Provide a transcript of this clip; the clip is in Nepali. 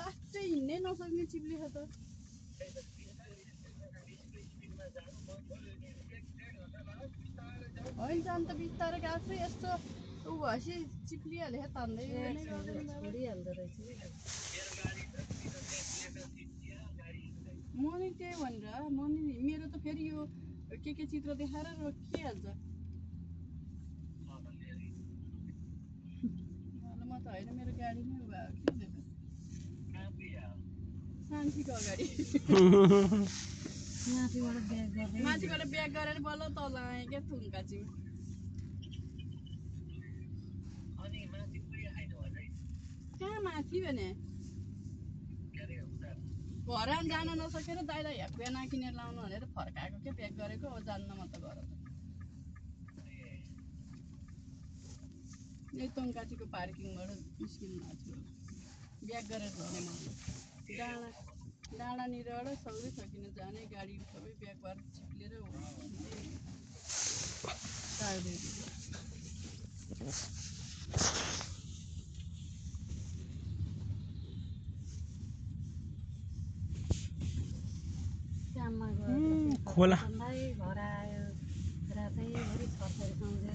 फास्टै हिँड्नै नसक्ने चिप्ली छ त होइन जान त बिस्तारै आफै यस्तो ऊ भएपछि चिप्लिहाल्यो तान्दै छोडिहाल्दो रहेछ म नि त्यही भनेर म नि मेरो त फेरि यो के चित्र देखाएर रोकिहाल्छ म त होइन मेरो गाडी नै उ भएको के सान्सीको अगाडि माथिबाट ब्याग गरेर बल्ल तल आएँ क्या थुङ्काचीमा कहाँ माथि भने घर जान नसकेर दाइलाई हेप्पे नकिनेर लाउनु भनेर फर्काएको के ब्याग गरेको अब जान्न म त घर यही तोङकाचीको पार्किङबाट निस्किनु भएको छु ब्याग गरेर जाने म डाँडानिरबाट सौरै सकिन जाने गाडी सबै ब्याग भएर चिप्लेर काममा गएर खोला घर आयो रातैभरि छर्छरी सम्झेर